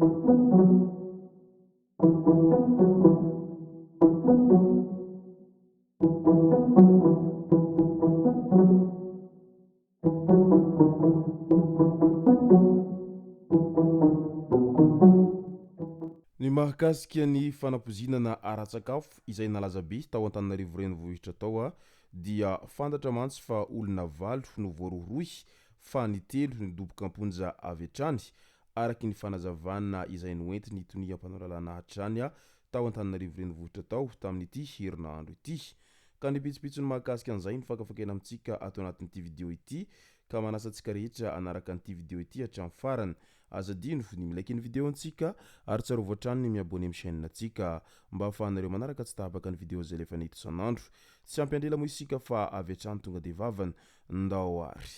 Ny mahakasika ny fanapozinana ara-tsakafo izay nalaza be tao Antananarivo renivohitra tao dia fantatra mantsy fa olona valo no voarohorohy fa ny telo nidoboka amponja avy hatrany araky ny fanazavana izay noentiny tonia mpanolalana hatrany tao Antananarivo renivohitra tao tamin'ity herinandro ity. Ka ny pitsopitsony mahakasika an'izay nifakafakena amintsika ato anatin'ity vidéo ity ka manasa antsika rehetra anaraka an'ity vidéo ity hatramin'ny farany. Azadino ny milaiky ny vidéo antsika ary tsarovy hatrany ny miabone amin'ny chaîne antsika mba ahafahanareo manaraka tsy tahabaka ny vidéo zay lefa nety isan'andro. Tsy ampy andrela moa isika fa avy hatrany tonga de vavany ndao ary.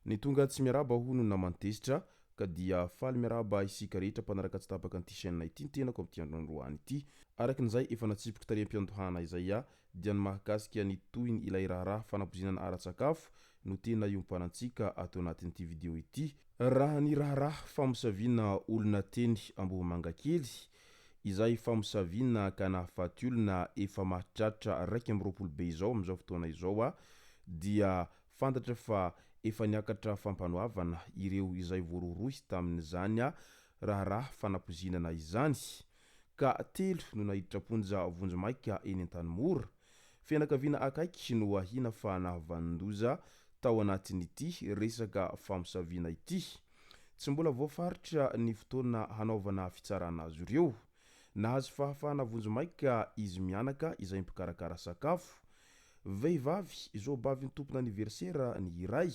Ny tonga tsy miaraba hono namantesitra ka dia faly miaraba isika rehetra mpanaraka tsy tapaka an'ity chaîne ity tenako amin'ity androandroany ity. Arakin'izay efa natsipiky tary am-piandohana izay dia ny mahakasika ny toy ny ilay raharaha fanapozinana ara-tsakafo no tena iompanantsika ato anatin'ity vidéo ity. Raha ny raharaha famosaviana olona teny Ambohimangakely izay famosaviana ka nahafaty olona efa mahatratra 1 be izao amin'izao fotoana izao dia fantatra fa efa niakatra fampanoavana ireo izay voarohorohy tamin'izany raharaha fanapozinana izany ka telo no nahiditra ponja vonjomaika eny an-tanimora. Fianakaviana akaiky no ahina fa nahavanondoza tao anatin'ity resaka famosaviana ity. Tsy mbola voafaritra ny fotoana hanaovana fitsarana azy ireo. Nahazo fahafahana vonjomaika izy mianaka izay mpikarakara sakafo. Vehivavy zoabavy ny tompona aniversera ny iray.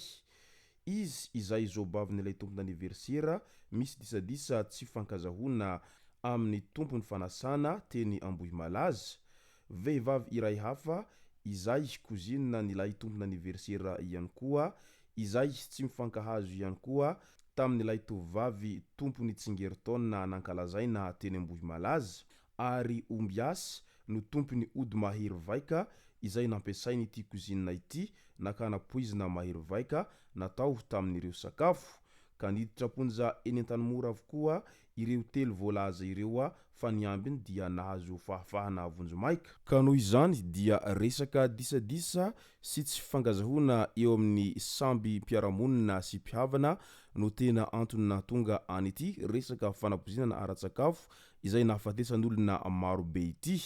Izy izay zoabavy n'ilay tompona aniversera misy disadisa tsy fankazahona amin'ny tompony fanasana teny Ambohimalaza. Vehivavy iray hafa izay kozinina n'ilay tompona aniversera ihany koa izay tsy mifankahazo ihany koa tamin'ilay tovovavy tompony tsingeritaona nankalazaina teny Ambohimalaza ary ombiasy no tompony ody mahery vaika izay nampiasainy ity kozinina ity nakana poizina mahery vaika natao tamin'ireo sakafo ka niditra ponja eny an-tanimora avokoa ireo telo voalaza ireo fa ny ambiny dia nahazo fahafahana vonjomaika. Ka noho izany dia resaka disadisa sy tsy fangazahona eo amin'ny samby mpiaramonina sy mpihavana no tena antony nahatonga an'ity resaka fanapozinana ara-tsakafo izay nahafatesan'olona maro be ity.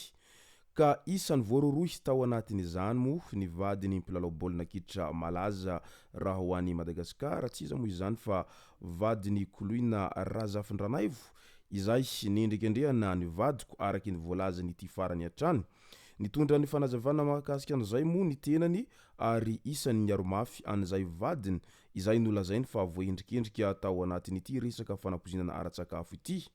Ka isan'ny voarohorohy tao anatin'izany moa ny vadiny mpilalao baolina kitra malaza raha ho an'i Madagasikara tsy iza moa izany fa vadiny Koloina Razafindranaivo izay nendriky andrehana ny vadiko araky ny voalazany ity farany hatrany. Nitondra ny fanazavana mahakasika an'izay moa ny tenany ary isan'ny niaromafy an'izay vadiny izay nolazainy fa voaendrikendrika tao anatin'ity resaka fanapozinana ara-tsakafo ity.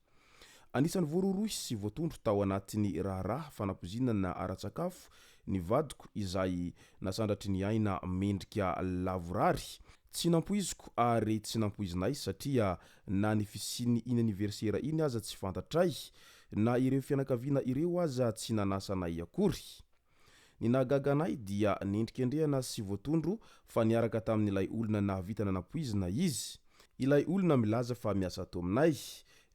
Anisan'ny voarohorohy sy voatondro tao anatin'ny raharaha fanapozinana ara-tsakafo ny vadiko izay nasandratry ny aina mendrika lavorary. Tsy nampoiziko ary tsy nampoizinay satria na ny fisiny iny aniversera iny aza tsy fantatray na ireo fianakaviana ireo aza tsy nanasanay akory. Ny nahagaga anay dia nendrika andrehana sy voatondro fa niaraka tamin'ilay olona nahavita nampoizina izy. Ilay olona milaza fa miasa ato aminay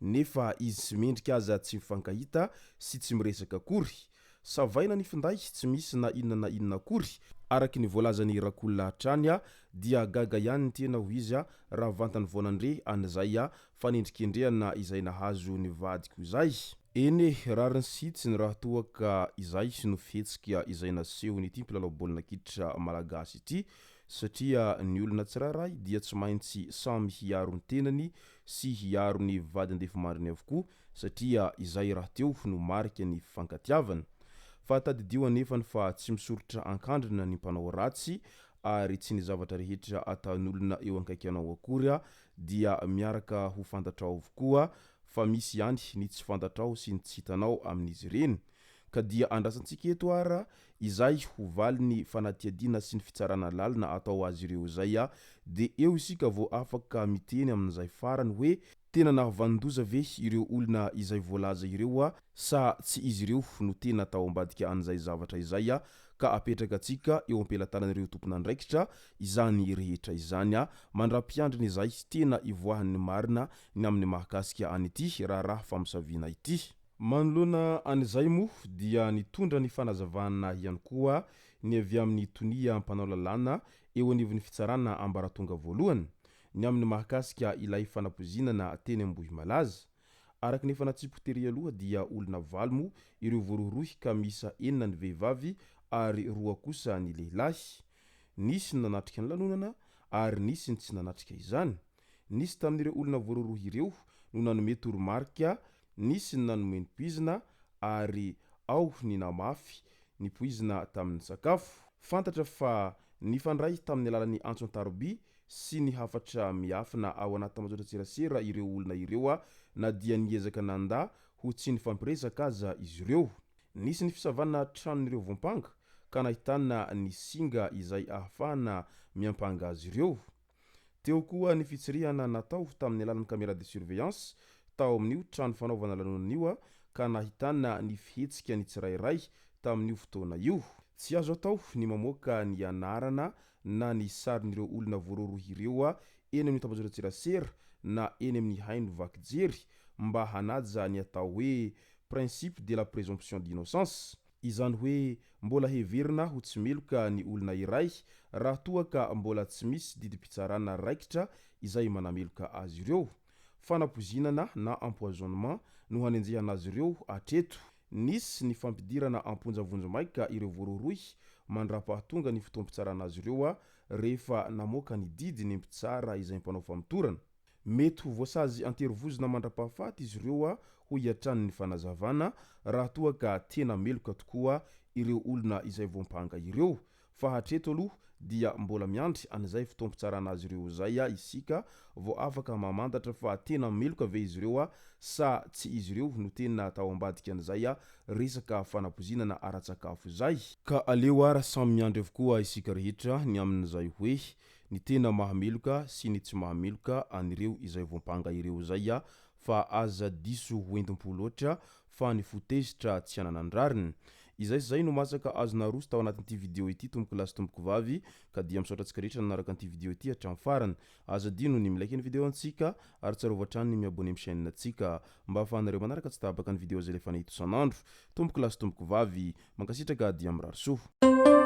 nefa izy tsy mendrika aza tsy mifankahita sy tsy miresaka akory. Savaina ny finday tsy misy na inona akory araky ny voalazany rakolona hatrany dia gaga ihany ny tena ho izy raha vantany voanandre an'izay fa nendrikendrehana izay nahazo ny vadiko izay. Eny rariny sitsy ny raha toaka izay no fihetsika izay naseho n'ity mpilalao baolina kitra malagasy ity satria ny olona tsirairay dia tsy maintsy samy hiaro ny tenany sy hiaro ny vadin-defimandriny avokoa satria izay raha teo no marika ny fifankatiavana. Fa tadidio anefany fa tsy misorotra ankandrina ny mpanao ratsy ary tsy ny zavatra rehetra ataon'olona eo ankaiky anao akory dia miaraka ho fantatrao avokoa fa misy ihany ny tsy fantatrao sy ny tsy hitanao amin'izy ireny. Ka dia andrasantsika eto ara izay ho valiny fanatiadiana sy ny fitsarana lalina atao azy ireo zay de eo isika vao afaka miteny amin'izay farany hoe tena nahavandoza ve ireo olona izay voalaza ireo sa tsy izy ireo no tena tao ambadika an'izay zavatra izay ka apetraka atsika eo ampelantanan'ireo tompon'andraikitra izany rehetra izany mandra-piandriny izay tena ivoahan'ny marina ny amin'ny mahakasika an'ity raha famosaviana ity. Manoloana an'izay moa dia nitondra ny fanazavana ihany koa ny avy amin'ny tonia mpanao lalàna eo anivon'ny fitsarana ambaratonga voalohany ny amin'ny mahakasika ilay fanapozinana teny Ambohimalaza. Araka ny fanatsipoktery aloha dia olona valo ireo voarohorohy ka misa 4 ny vehivavy ary 2 kosa ny lehilahy. Nisy ny nanatrika ny lanonana ary nisy ny tsy nanatrika izany. Nisy tamin'ireo olona voarohorohy ireo no nanome toromarika, nisy ny nanome ny poizina ary ao ny namafy ny poizina tamin'ny sakafo. Fantatra fa nifandray tamin'ny alalan'ny antson-taroby sy ny hafatra miafina ao anaty tambazotra-tserasera ireo olona ireo na dia niezaka nanda ho tsy nifampiresaka aza izy ireo. Nisy ny fisavana tranon'ireo voampanga ka nahitana ny singa izay ahafahana miampanga azy ireo. Teo koa ny fitsirihana natao tamin'ny alalan'ny caméra de surveillance tao amin'io trano fanaovana lanonan'io ka nahitana ny fihetsika ny tsirairay tamin'io fotoana io. Tsy azo atao ny mamoaka ny anarana na ny sarin'ireo olona voarohorohy ireo eny amin'ny tambazotra-tserasera na eny amin'ny haino vakijery mba hanaja ny atao hoe principe de la présomption d'innocence, izany hoe mbola heverina ho tsy meloka ny olona iray raha toa ka mbola tsy misy didim-pitsarana raikitra izay manameloka azy ireo. Fanapozinana na empoisonnement no hanenjehana azy ireo atreto. Nisy ny fampidirana amponjavonjomaika ireo voarohorohy mandra-pahatonga ny fotoam-pitsarana azy ireo rehefa namoaka ny didy ny mpitsara izay mpanao famitorana. Mety ho voasazy anterovozona mandra-pahafaty izy ireo ho iatran'ny fanazavana raha toa ka tena meloka tokoa ireo olona izay voampanga ireo. Fa hatreto aloha dia mbola miandry an'izay fotoam-pitsarana azy ireo zay isika vao afaka mamantatra fa tena meloka ve izy ireo sa tsy izy ireo no tena tao ambadika an'izay resaka fanapozinana ara-tsakafo zay. Ka aleo ara samy miandry avokoa isika rehetra ny amin'izay hoe ny tena mahameloka sy ny tsy mahameloka an'ireo izay voampanga ireo zay fa aza diso hoentim-polo loatra fa ny fotezitra tsy ananandrariny. Izay no masaka azona roso tao anatin'ity video ity tomboko lasy tomboko vavy ka dia misaotra antsika rehetra nanaraka an'ity video ity hatramin'ny farany. Aza dino ny milaiky ny video antsika ary tsarovatra hatrany ny miabone amin'ny chaîne antsika mba ahafahanareo manaraka tsy tabaka ny video zay lefa nahito isan'andro. Tomboko lasy tomboko vavy mankasitraka dia mirary soa.